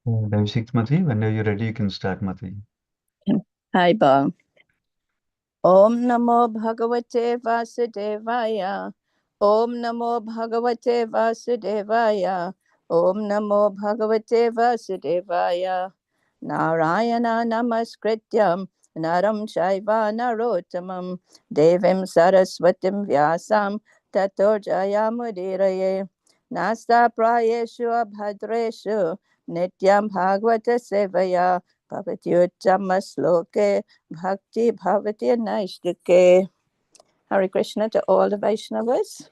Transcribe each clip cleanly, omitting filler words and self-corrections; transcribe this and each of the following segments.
Devshik Mataji, whenever you're ready, you can start, Mataji. Hi, Ba. Om Namo Bhagavate Vasudevaya. Om Namo Bhagavate Vasudevaya. Om Namo Bhagavate Vasudevaya. Narayana Namaskrityam Naram Shaiva Narottamam Devim Saraswatim Vyasam Tato Jayamudiraye Nasta Prayeshu Abhadreshu Nityam Bhagavata Sevaya Bhavatyuttama Sloke Bhakti Bhavati Naistike. Hare Krishna to all the Vaishnavas.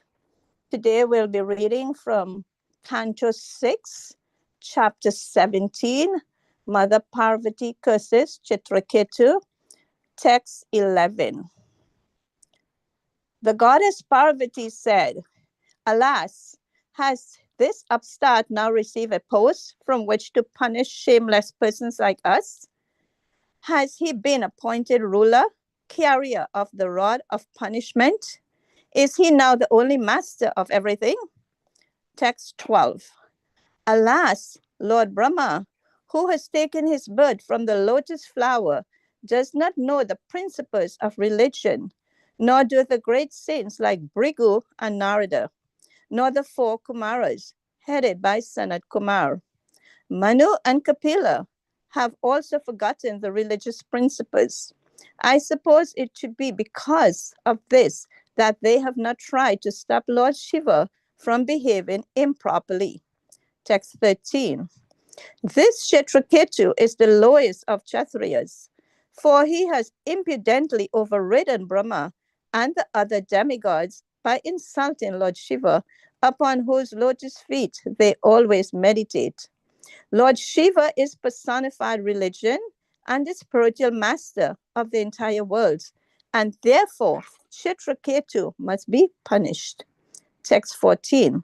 Today we'll be reading from Canto 6, Chapter 17, Mother Parvati curses Chitraketu, Text 11. The goddess Parvati said, "Alas, has this upstart now received a post from which to punish shameless persons like us? Has he been appointed ruler, carrier of the rod of punishment? Is he now the only master of everything?" Text 12. Alas, Lord Brahma, who has taken his birth from the lotus flower, does not know the principles of religion, nor do the great saints like Bhrigu and Narada, nor the four Kumaras, headed by Sanat Kumar. Manu and Kapila have also forgotten the religious principles. I suppose it should be because of this that they have not tried to stop Lord Shiva from behaving improperly. Text 13. This Kshetraketu is the lowest of Kshatriyas, for he has impudently overridden Brahma and the other demigods by insulting Lord Shiva, upon whose lotus feet they always meditate. Lord Shiva is personified religion and the spiritual master of the entire world, and therefore Chitraketu must be punished. Text 14.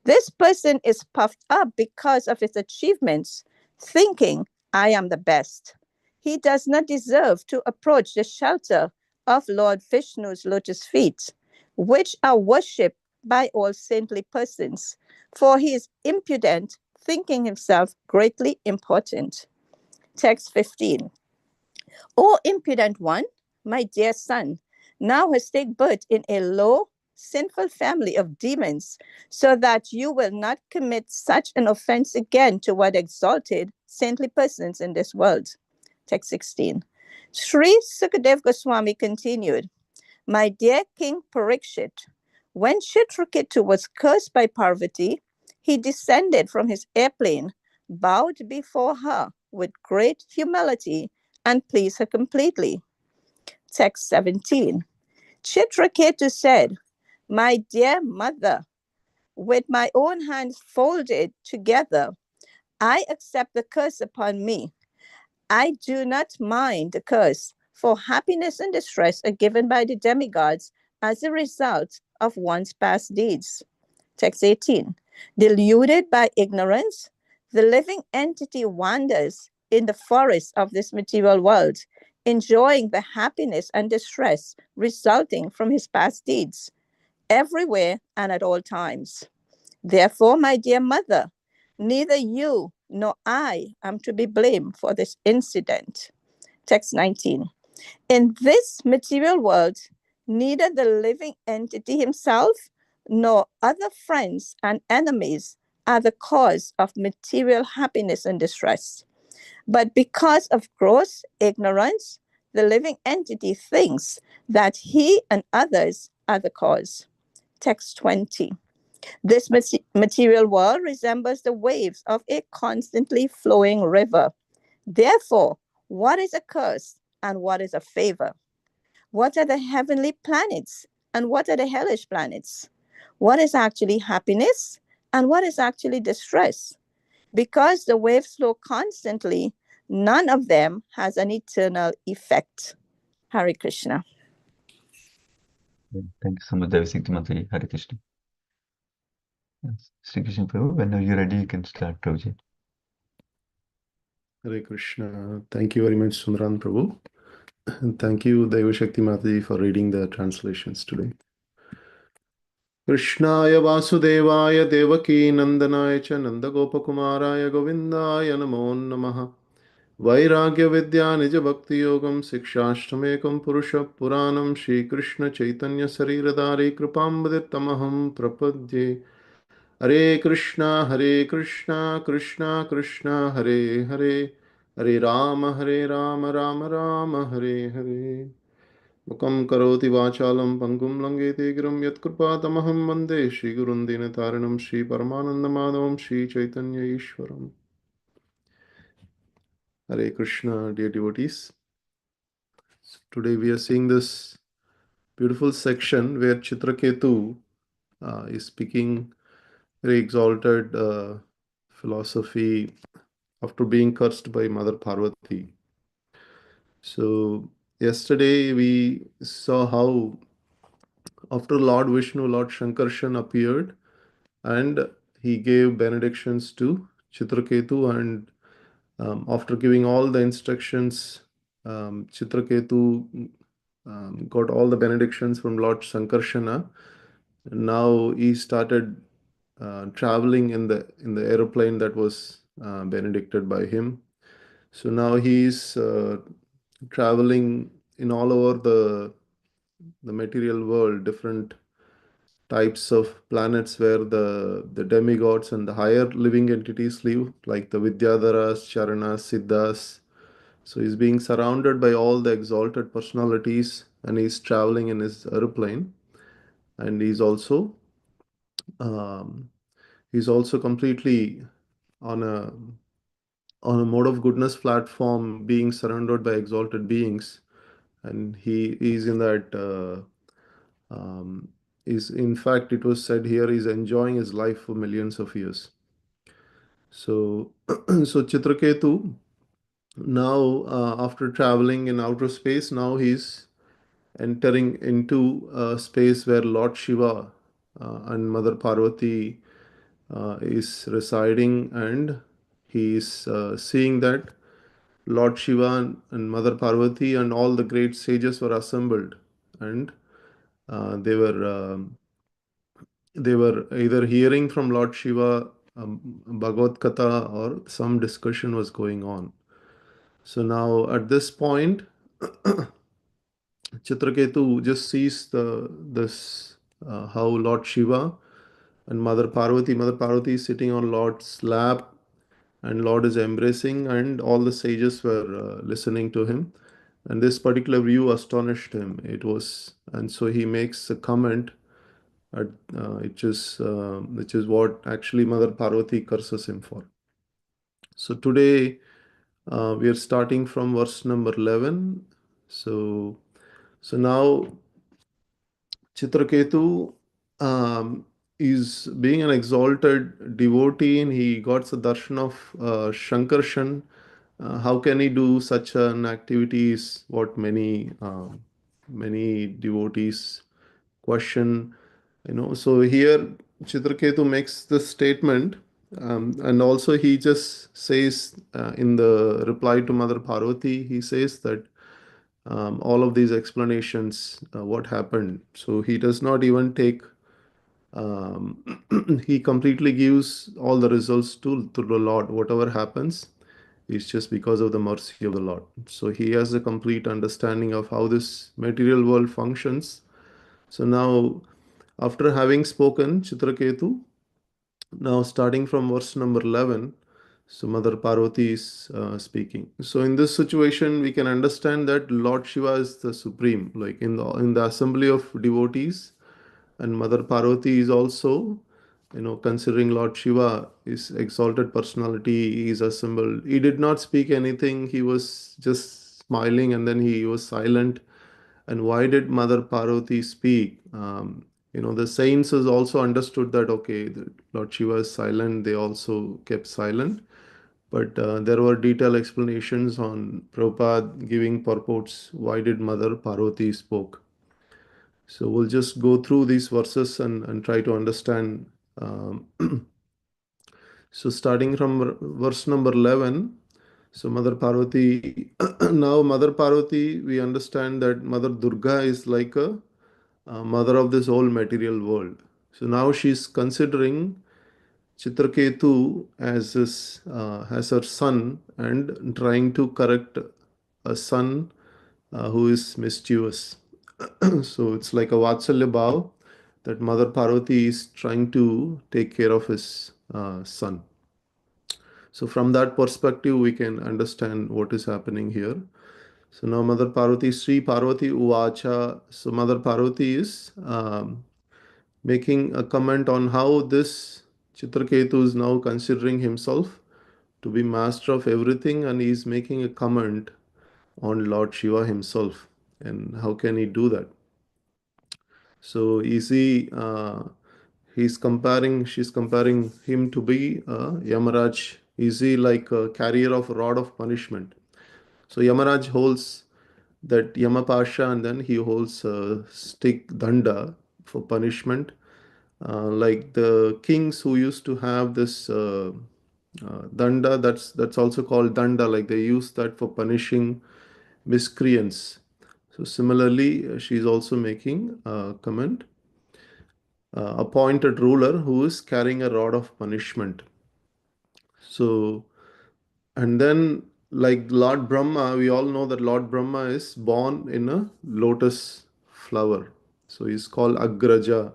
This person is puffed up because of his achievements, thinking, "I am the best." He does not deserve to approach the shelter of Lord Vishnu's lotus feet, which are worshipped by all saintly persons, for he is impudent, thinking himself greatly important. Text 15. O impudent one, my dear son, now has taken birth in a low, sinful family of demons, so that you will not commit such an offense again toward exalted, saintly persons in this world. Text 16. Sri Sukadev Goswami continued, my dear King Parikshit, when Chitraketu was cursed by Parvati, he descended from his airplane, bowed before her with great humility, and pleased her completely. Text 17. Chitraketu said, my dear mother, with my own hands folded together, I accept the curse upon me. I do not mind the curse, for happiness and distress are given by the demigods as a result of one's past deeds. Text 18. Deluded by ignorance, the living entity wanders in the forest of this material world, enjoying the happiness and distress resulting from his past deeds, everywhere and at all times. Therefore, my dear mother, neither you nor I am to be blamed for this incident. Text 19. In this material world, neither the living entity himself nor other friends and enemies are the cause of material happiness and distress. But because of gross ignorance, the living entity thinks that he and others are the cause. Text 20. This material world resembles the waves of a constantly flowing river. Therefore, what is a curse and what is a favor? What are the heavenly planets and what are the hellish planets? What is actually happiness and what is actually distress? Because the waves flow constantly, none of them has an eternal effect. Hare Krishna. Thank you so much, Devshik Mataji. Hare Krishna. Yes. Sri Krishna Prabhu, whenever you're ready, you can start, Prabhuji. Hare Krishna. Thank you very much, Sundaran Prabhu. And thank you, Devashakti Mataji, for reading the translations today. कृष्णाय वासुदेवाय देवकी नंदनाय च नंदगोपकुमाराय गोविन्दाय नमो नमः। वैराग्यविद्या निजभक्तियोगं शिक्षाष्टमेकं पुरुषः पुराणं श्रीकृष्णचैतन्यशरीरधारी कृपाम्बदितमहं प्रपद्ये। हरे कृष्णा कृष्णा कृष्णा हरे हरे, हरे राम राम राम हरे हरे। मुखं करोति वाचालं पङ्गुं लङ्घयते गिरिं यत्कृपातमहं वन्दे श्रीगुरुं दीनतारिणं श्रीपरमानन्दमाधवं Sri Chaitanya ईश्वरम्। Hare Krishna, dear devotees. Today we are seeing this beautiful section where Chitraketu is speaking very exalted philosophy after being cursed by Mother Parvati. So, yesterday we saw how after Lord Vishnu, Lord Shankarshan appeared and he gave benedictions to Chitraketu, and after giving all the instructions, Chitraketu got all the benedictions from Lord Sankarshana. Now he started traveling in the aeroplane that was benedicted by him. So now he is traveling in all over the material world, different types of planets where the demigods and the higher living entities live, like the Vidyadharas, Charanas, Siddhas. So he's being surrounded by all the exalted personalities, and he's traveling in his airplane. And um, he's also completely on a mode of goodness platform, being surrounded by exalted beings. And he is in that. Is in fact, it was said here, he's enjoying his life for millions of years. So, so Chitraketu now, after traveling in outer space, now he's entering into a space where Lord Shiva and Mother Parvati is residing, and he is seeing that Lord Shiva and Mother Parvati and all the great sages were assembled, and uh, they were um, they were either hearing from Lord Shiva Bhagavad Katha, or some discussion was going on. So now at this point, Chitraketu just sees this how Lord Shiva and Mother Parvati is sitting on Lord's lap, and Lord is embracing, and all the sages were listening to him. And this particular view astonished him. And so he makes a comment at, which is what actually Mother Parvati curses him for. So today we are starting from verse number 11. So now Chitraketu is being an exalted devotee, and he got the darshan of Shankarshan. How can he do such an activity is what many devotees question. So here Chitraketu makes this statement, and also he just says in the reply to Mother Parvati, he says that all of these explanations, what happened. So he does not even take, um, he completely gives all the results to the Lord. Whatever happens is just because of the mercy of the Lord. So he has a complete understanding of how this material world functions. So now, after having spoken, Chitraketu, now starting from verse number 11, so Mother Parvati is speaking. So in this situation, we can understand that Lord Shiva is the supreme, like in the assembly of devotees, and Mother Parvati is also, considering Lord Shiva is exalted personality, he is assembled. He did not speak anything. He was just smiling, and then he was silent. And why did Mother Parvati speak? The saints has also understood that, okay, the Lord Shiva is silent. They also kept silent. But there were detailed explanations on Prabhupada giving purports. Why did Mother Parvati spoke? So we'll just go through these verses and try to understand. Um, so starting from verse number 11, so Mother Parvati, now Mother Parvati, we understand that Mother Durga is like a mother of this whole material world. So now she's considering Chitraketu as her son and trying to correct a son who is mischievous. So it's like a Vatsalya Bhav that Mother Parvati is trying to take care of his son. So from that perspective, we can understand what is happening here. So now Mother Parvati, Sri Parvati Uvacha. So Mother Parvati is making a comment on how this Chitraketu is now considering himself to be master of everything, and he is making a comment on Lord Shiva himself. And how can he do that? So she's comparing him to be Yamaraj. Is he like a carrier of a rod of punishment? So Yamaraj holds that Yamapasha, and then he holds a stick danda for punishment. Like the kings who used to have this danda, that's also called danda. Like they use that for punishing miscreants. So similarly, she's also making a comment. Appointed ruler who is carrying a rod of punishment. So, and then like Lord Brahma, we all know that Lord Brahma is born in a lotus flower. So he's called Agraja.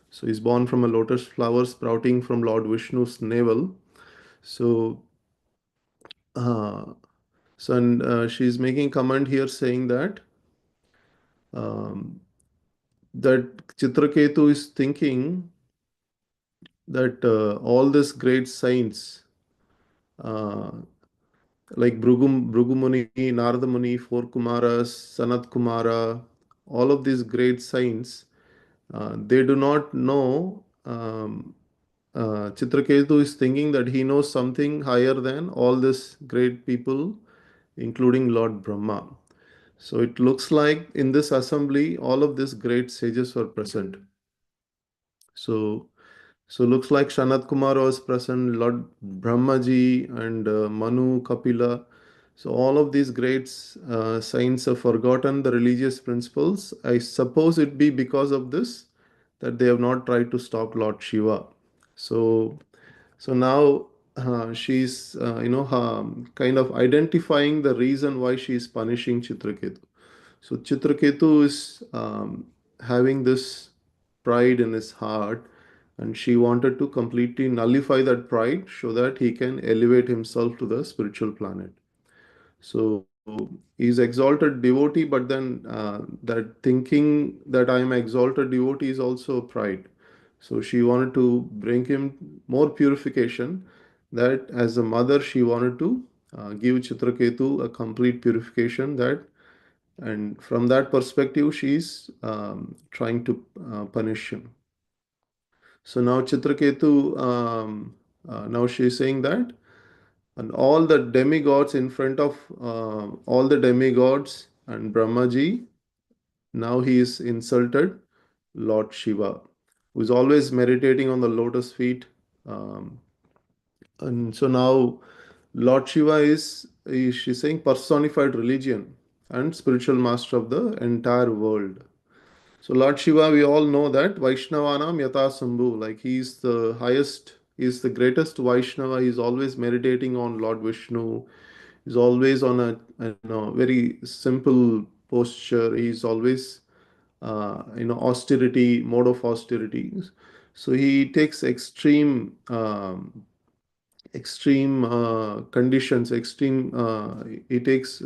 So he's born from a lotus flower sprouting from Lord Vishnu's navel. So, uh, and she's making comment here saying um, that Chitraketu is thinking that all these great saints, uh, like Brugumuni, Narada Muni, four Kumaras, Sanat Kumara, all of these great saints, they do not know. Chitraketu is thinking that he knows something higher than all these great people, including Lord Brahma. So it looks like in this assembly, all of these great sages were present. So So looks like Sanat Kumar was present, Lord Brahmaji and Manu, Kapila. So all of these great saints have forgotten the religious principles. I suppose it be because of this that they have not tried to stop Lord Shiva. So so now she's kind of identifying the reason why she is punishing Chitraketu. So Chitraketu is having this pride in his heart, and she wanted to completely nullify that pride so that he can elevate himself to the spiritual planet. So he's exalted devotee, but then that thinking that I am exalted devotee is also pride. So she wanted to bring him more purification. That as a mother, she wanted to give Chitraketu a complete purification. And from that perspective, she's trying to punish him. So now Chitraketu, now she's saying that, and all the demigods in front of all the demigods and Brahmaji, now he is insulted Lord Shiva, who is always meditating on the lotus feet. Um, and so now Lord Shiva she's saying, personified religion and spiritual master of the entire world. So Lord Shiva, we all know that Vaishnavanam Yata Sambhu, like he's the highest, he's the greatest Vaishnava. He's always meditating on Lord Vishnu. He's always on a very simple posture. He's always austerity, mode of austerity. So he takes extreme conditions, extreme. He takes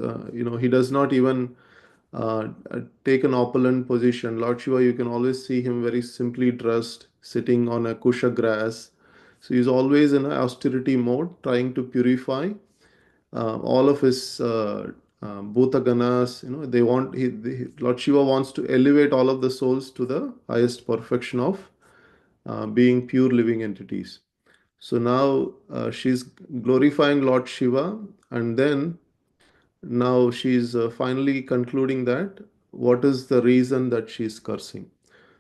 he does not even take an opulent position. Lord Shiva, you can always see him very simply dressed, sitting on a kusha grass. So he's always in an austerity mode, trying to purify all of his bhuta ganas. They want Lord Shiva wants to elevate all of the souls to the highest perfection of being pure living entities. So now she's glorifying Lord Shiva, and then now she's finally concluding that what is the reason that she's cursing.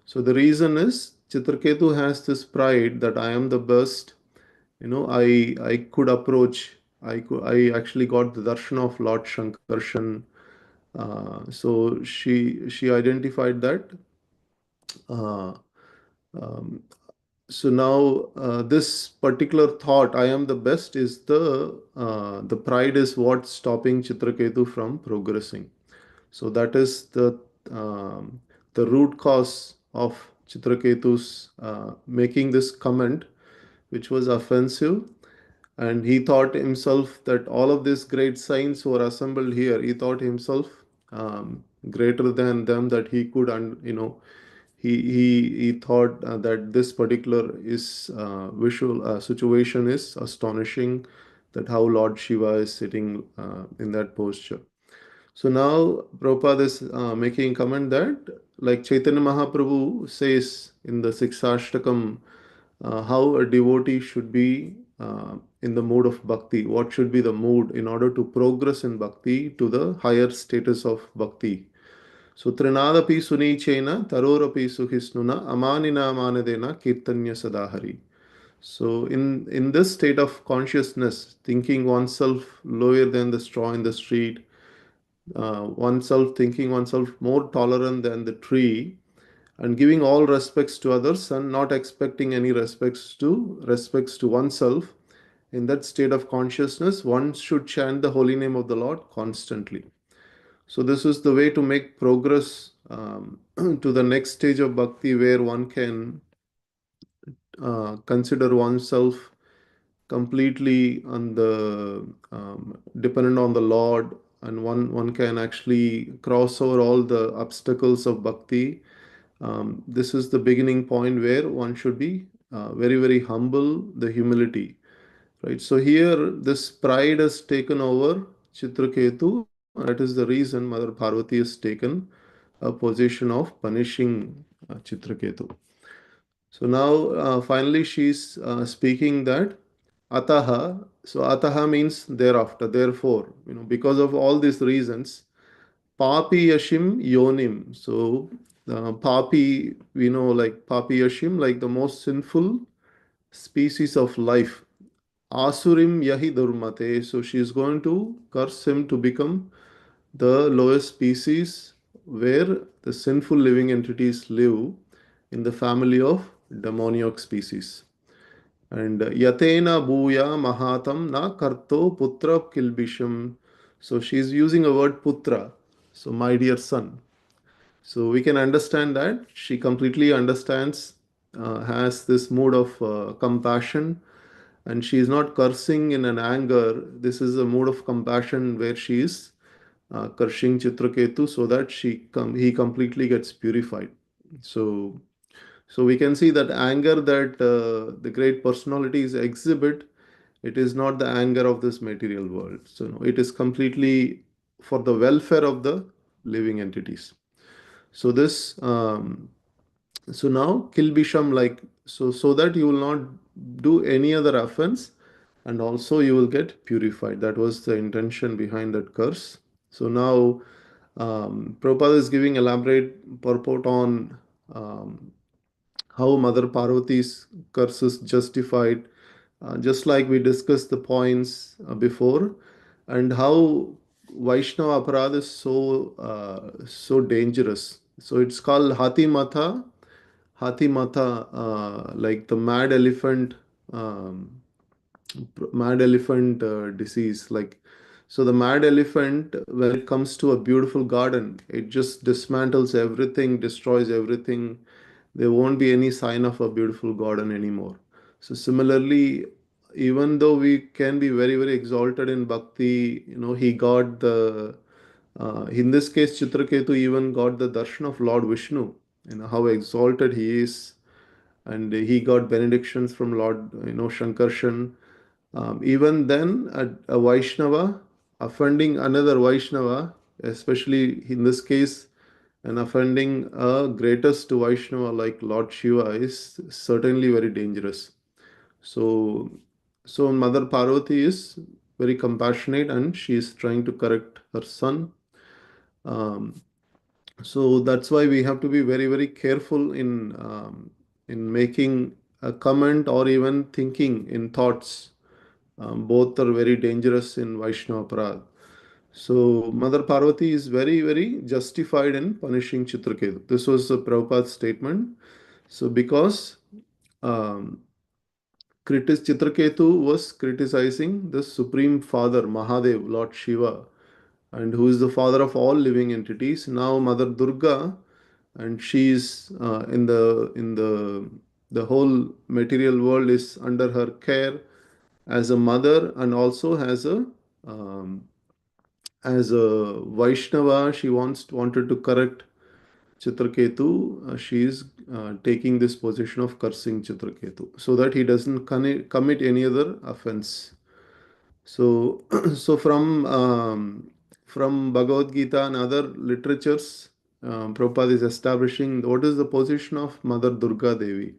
So the reason is Chitraketu has this pride that I am the best. I could approach. I actually got the darshan of Lord Shankarshan. So she identified that uh, So now this particular thought, I am the best, is the pride is what's stopping Chitraketu from progressing. So that is the root cause of Chitraketu's making this comment, which was offensive. And he thought himself that all of these great saints who are assembled here, he thought himself greater than them, that he could, he thought that this particular is visual situation is astonishing, that how Lord Shiva is sitting in that posture. So now Prabhupada is making comment that, like Chaitanya Mahaprabhu says in the Siksashtakam, how a devotee should be in the mood of bhakti, what should be the mood in order to progress in bhakti to the higher status of bhakti. So Trinadapi Sunichena Tarorapi Suhisnuna Amanina Manadena Kirtanya Sadahari. So in this state of consciousness, thinking oneself lower than the straw in the street, oneself thinking oneself more tolerant than the tree, and giving all respects to others and not expecting any respects to oneself, in that state of consciousness one should chant the holy name of the Lord constantly. So this is the way to make progress to the next stage of bhakti, where one can consider oneself completely on the dependent on the Lord, and one can actually cross over all the obstacles of bhakti. This is the beginning point where one should be very, very humble, the humility, right? So here this pride has taken over Chitraketu, and that is the reason Mother Parvati has taken a position of punishing Chitraketu. So now finally she's speaking that Ataha. So Ataha means thereafter, therefore, because of all these reasons, Papi Yashim Yonim. So Papi, we know, like Papi Yashim, like the most sinful species of life. Asurim Yahi Durmate. So she is going to curse him to become the lowest species where the sinful living entities live, in the family of demoniac species. And Yatena Bhuya Mahatam Na Karto Putra Kilbisham. So she is using a word Putra. So my dear son. So we can understand that she completely understands, has this mood of compassion, and she is not cursing in an anger. This is a mood of compassion where she is cursing Chitraketu so that he completely gets purified. So we can see that anger that the great personalities exhibit, it is not the anger of this material world. So no, it is completely for the welfare of the living entities. So this, so now kilbisham, like so that you will not do any other offense, and also you will get purified. That was the intention behind that curse. So now Prabhupada is giving elaborate purport on how Mother Parvati's curse is justified, just like we discussed the points before, and how Vaishnava Aparadha is so dangerous. So it's called Hati Matha, like the mad elephant disease. Like, so the mad elephant, when it comes to a beautiful garden, it just dismantles everything, destroys everything. There won't be any sign of a beautiful garden anymore. So similarly, even though we can be very, very exalted in bhakti, he got the in this case Chitraketu even got the darshan of Lord Vishnu, how exalted he is, and he got benedictions from Lord Shankarshan. Even then, a Vaishnava offending another Vaishnava, especially in this case, and offending a greatest Vaishnava like Lord Shiva, is certainly very dangerous. So Mother Parvati is very compassionate, and she is trying to correct her son. Um, so that's why we have to be very, very careful in making a comment or even thinking in thoughts. Both are very dangerous in Vaishnava Aparadha. So Mother Parvati is very, very justified in punishing Chitraketu. This was a Prabhupada's statement. So because um, Chitraketu was criticizing the Supreme Father, Mahadev, Lord Shiva, and who is the father of all living entities. Now Mother Durga, and she is in the whole material world is under her care as a mother, and also um, as a Vaishnava. She wanted to correct Chitraketu. She is taking this position of cursing Chitraketu so that he doesn't commit any other offense. So, so from Bhagavad Gita and other literatures, Prabhupada is establishing what is the position of Mother Durga Devi.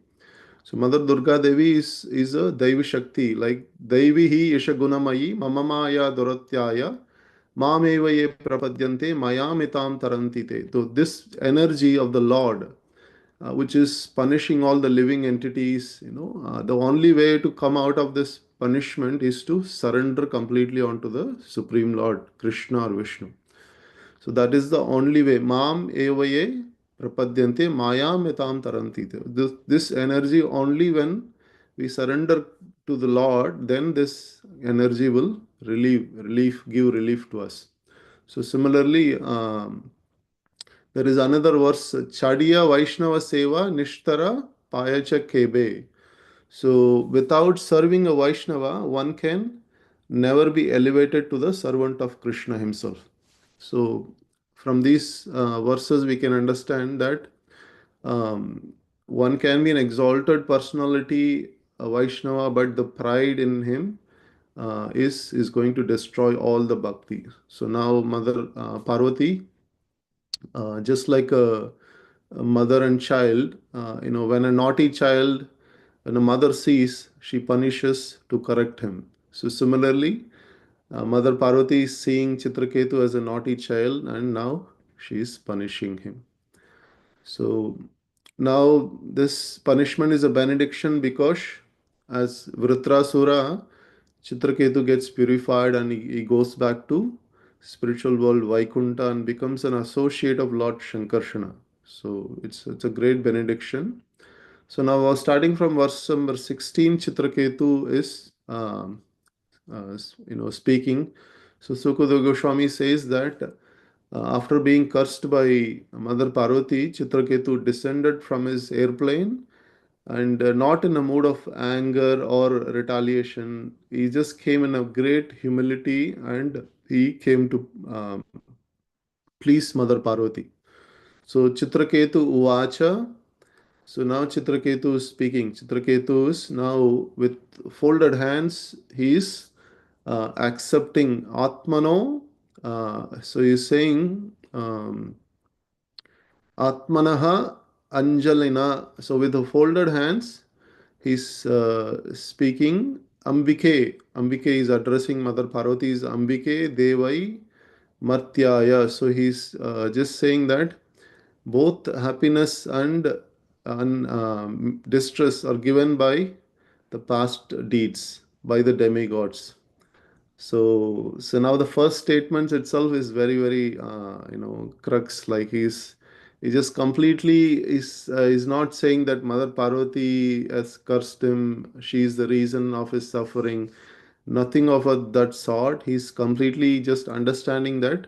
So Mother Durga Devi is a Daivi Shakti, like Daivi hi Isha Gunamayi Mamamaya Duratyaya Mameva ye prapadyante mayamitam tarantite. So this energy of the Lord, which is punishing all the living entities, the only way to come out of this punishment is to surrender completely onto the Supreme Lord, Krishna or Vishnu. So that is the only way. Mam evaye prapadyante mayam etam tarantite. This energy, only when we surrender to the Lord, then this energy will give relief to us. So similarly, there is another verse, Chadiya Vaishnava Seva Nishtara Payacha Kebe. So without serving a Vaishnava, one can never be elevated to the servant of Krishna himself. So from these verses, we can understand that one can be an exalted personality, a Vaishnava, but the pride in him is going to destroy all the bhakti. So now Mother Parvati, just like a mother and child, when a naughty child, when a mother sees, she punishes to correct him. So similarly, Mother Parvati is seeing Chitraketu as a naughty child, and now she is punishing him. So now this punishment is a benediction because as Vritrasura, Chitraketu gets purified and he goes back to spiritual world Vaikunta and becomes an associate of Lord Shankarshana. So it's a great benediction. So now starting from verse number 16, Chitraketu is speaking. So Sukadeva Goswami says that after being cursed by Mother Parvati, Chitraketu descended from his airplane and not in a mood of anger or retaliation. He just came in a great humility and he came to please Mother Parvati. So Chitraketu Uvacha. So now Chitraketu is speaking. Chitraketu is now with folded hands, he is accepting Atmano. So he's saying Atmanaha Anjalina. So with the folded hands, he's speaking Ambike. Ambike is addressing Mother Parvati is Ambike Devai Martyaya. So he's just saying that both happiness and distress are given by the past deeds, by the demigods. So now the first statement itself is very, very, crux. Like he just completely is not saying that Mother Parvati has cursed him. She is the reason of his suffering. Nothing of that sort. He's completely just understanding that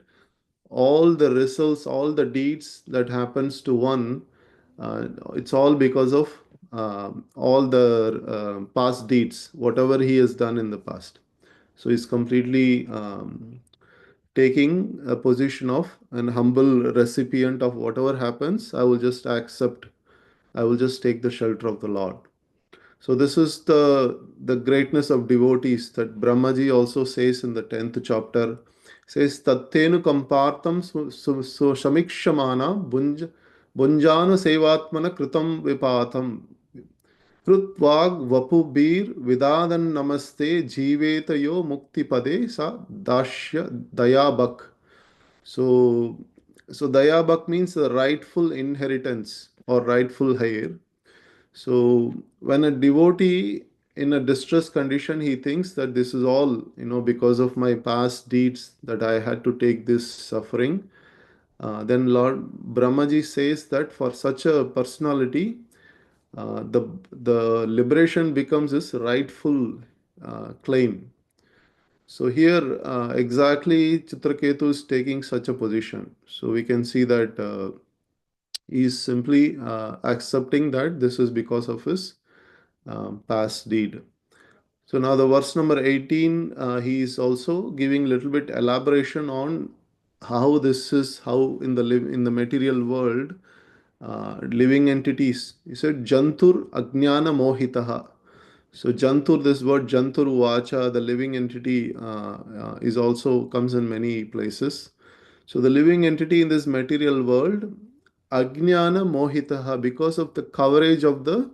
all the results, all the deeds that happens to one, it's all because of all the past deeds, whatever he has done in the past. So he's completely taking a position of an humble recipient of whatever happens. I will just accept. I will just take the shelter of the Lord. So this is the greatness of devotees that Brahmaji also says in the 10th chapter. Says Tattenu kampartam so shamikshamana bunjana sevatmana kritam vipatam Krutvag vapubir vidadan namaste jivetayo muktipade sa dasya dayabak. So, so dayabak means the rightful inheritance or rightful heir. So when a devotee in a distress condition, he thinks that this is all, because of my past deeds that I had to take this suffering. Then Lord Brahmaji says that for such a personality, the liberation becomes his rightful claim. So here exactly Chitraketu is taking such a position. So we can see that he is simply accepting that this is because of his past deed. So now the verse number 18, he is also giving little bit elaboration on how this is, how in the material world, living entities. He said, Jantur Ajnana Mohitaha. So Jantur, this word Jantur Vacha, the living entity, is also comes in many places. So the living entity in this material world, Ajnana Mohitaha, because of the coverage of the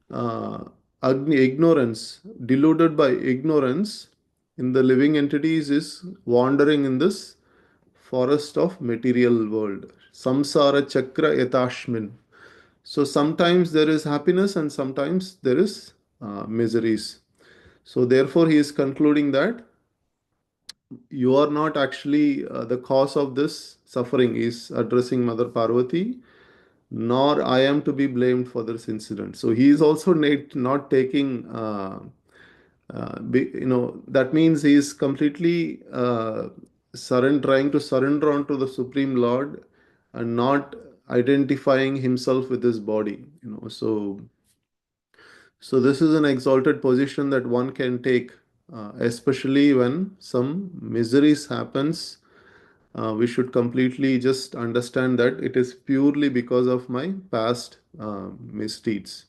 uh, ignorance, deluded by ignorance in the living entities, is wandering in this forest of material world. Samsara Chakra Yatashmin. So sometimes there is happiness and sometimes there is miseries. So therefore, he is concluding that you are not actually the cause of this suffering. He is addressing Mother Parvati, nor I am to be blamed for this incident. So he is also not taking, that means he is completely trying to surrender onto the Supreme Lord and not identifying himself with his body. So this is an exalted position that one can take, especially when some miseries happens. We should completely just understand that it is purely because of my past misdeeds.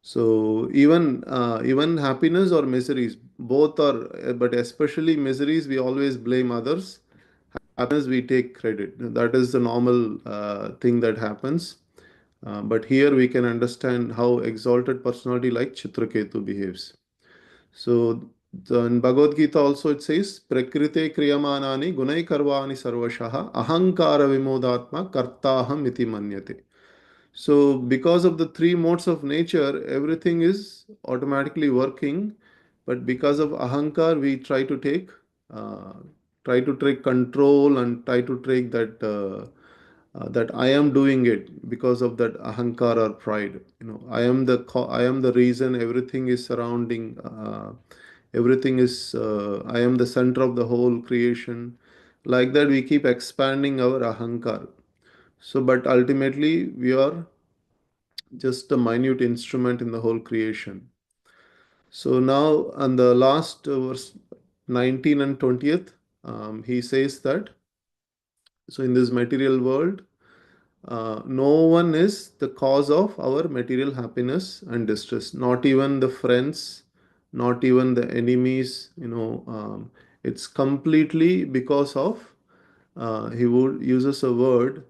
So even happiness or miseries, both are, but especially miseries, we always blame others. Happiness, we take credit. That is the normal thing that happens. But here we can understand how exalted personality like Chitraketu behaves. So in Bhagavad Gita also it says, Prakrite kriyamanani gunai karvani sarvashaha ahankara vimodatma kartaham iti manyate. So because of the three modes of nature, everything is automatically working. But because of ahankar, we uh, try to take control and try to take that I am doing it because of that ahankar or pride. I am the reason everything is surrounding. Everything is. I am the center of the whole creation. Like that, we keep expanding our ahankar. So, but ultimately, we are just a minute instrument in the whole creation. So now, on the last verse 19 and 20th, he says that so in this material world, no one is the cause of our material happiness and distress, not even the friends, not even the enemies. It's completely because of, he would uses a word,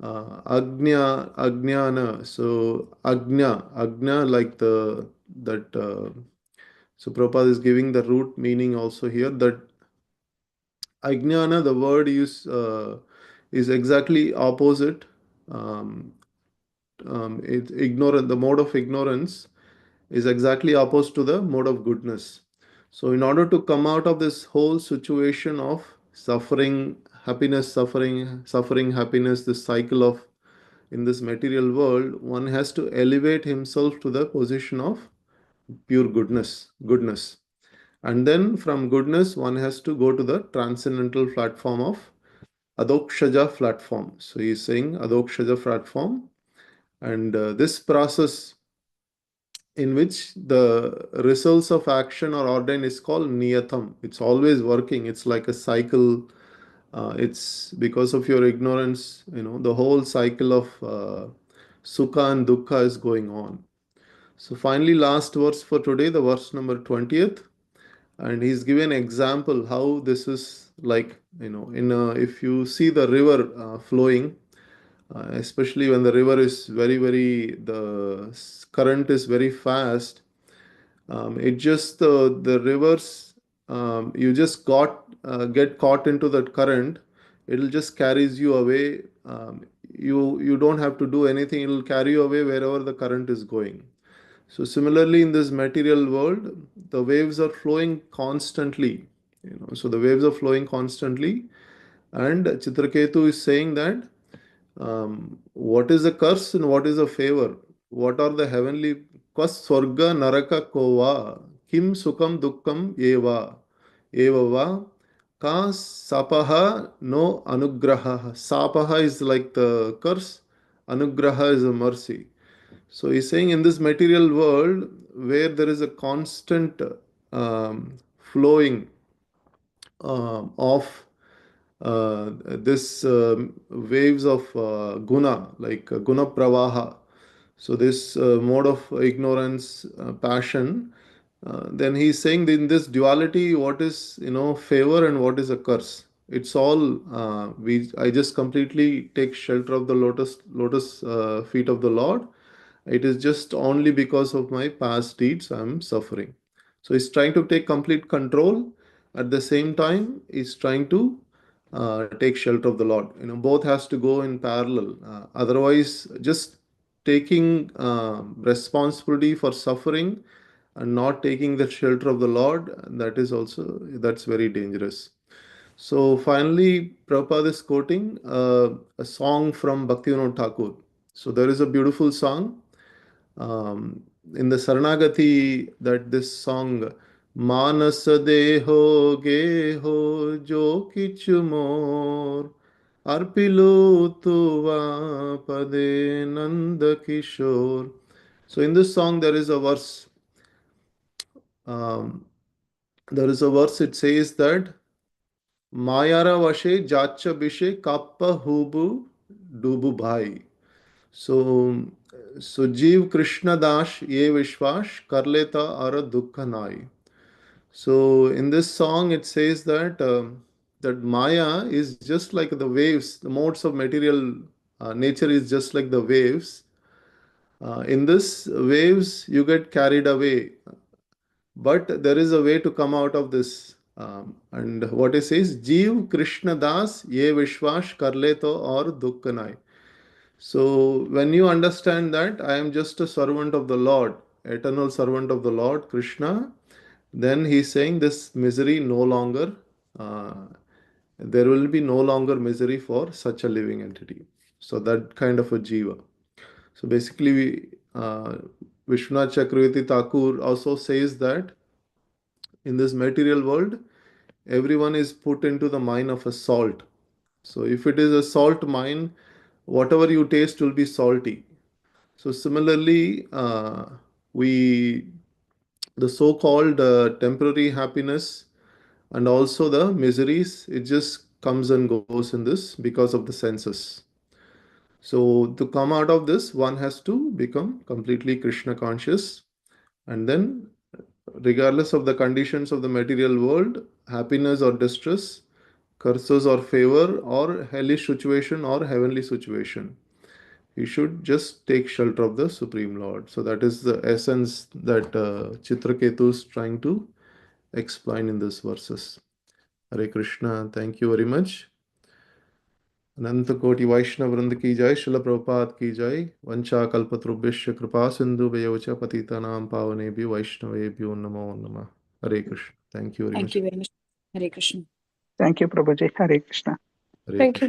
ajnana. So agnya, like that. So Prabhupada is giving the root meaning also here, that ajnana, the word is exactly opposite. Um, it's ignorant. The mode of ignorance is exactly opposed to the mode of goodness. So in order to come out of this whole situation of suffering, happiness, suffering, happiness, this cycle of in this material world, one has to elevate himself to the position of pure goodness. And then from goodness, one has to go to the transcendental platform of Adokshaja platform. So he is saying Adokshaja platform. And this process in which the results of action are ordained is called Niyatam. It's always working. It's like a cycle. It's because of your ignorance, the whole cycle of Sukha and Dukkha is going on. So finally, last verse for today, the verse number 20th. And he's given example how this is like, if you see the river flowing, especially when the river is the current is very fast. It just the rivers, you just get caught into that current. It'll just carries you away. You don't have to do anything. It'll carry you away wherever the current is going. So similarly, in this material world, the waves are flowing constantly. So the waves are flowing constantly, and Chitraketu is saying that what is a curse and what is a favor? what are the heavenly, kwas swarga naraka kova, kim sukam dukkam eva va, ka sapaha no anugraha. Sapaha is like the curse, anugraha is a mercy. So he's saying in this material world where there is a constant flowing of this waves of guna, like guna pravaha. So this mode of ignorance, passion. Then he's saying that in this duality, what is favor and what is a curse? It's all I just completely take shelter of the lotus feet of the Lord. It is just only because of my past deeds I'm suffering. So he's trying to take complete control. At the same time, he's trying to take shelter of the Lord. Both has to go in parallel. Otherwise, just taking responsibility for suffering and not taking the shelter of the Lord, that's very dangerous. So finally, Prabhupada is quoting a song from Bhaktivinoda Thakur. So there is a beautiful song in the Saranagati, that this song, Manas deho geho jo kichu mor arpilo tuva pade nanda kishore. So in this song there is a verse. It says that Mayara vashe jacha bishe kappa hubu dubu bhai. So, Jeev Krishna Das ye Vishwash Karleta ara Dukkha nai. So, in this song, it says that that Maya is just like the waves, the modes of material nature is just like the waves. In this waves, you get carried away, but there is a way to come out of this. And what it says, Jeev Krishna Das ye Vishwash Karleto or Dukkha nai. So, when you understand that I am just a servant of the Lord, eternal servant of the Lord, Krishna, then he's saying this misery no longer, there will be no longer misery for such a living entity. So, that kind of a jiva. So, basically, Vishwanath Chakravarti Thakur also says that in this material world, everyone is put into the mine of a salt. So, if it is a salt mine, whatever you taste will be salty. So similarly, the so-called temporary happiness and also the miseries, it just comes and goes in this because of the senses. So to come out of this, one has to become completely Krishna conscious, and then regardless of the conditions of the material world, happiness or distress, curses or favor, or hellish situation or heavenly situation, you should just take shelter of the Supreme Lord. So that is the essence that Chitraketu is trying to explain in these verses. Hare Krishna, thank you very much. अनंत कोटि वैष्णव वृंद की जय, शिल प्रभुपाद की जय, वंशा कल्पतरुभ्यश्च कृपा सिंधु च पतितानां पावनेभ्यो वैष्णवेभ्यो नमो नमः. Hare Krishna. Thank you very much. Thank you very much. Hare Krishna. Thank you, Prabhuji. Hare Krishna. Hare Thank you. Krishna.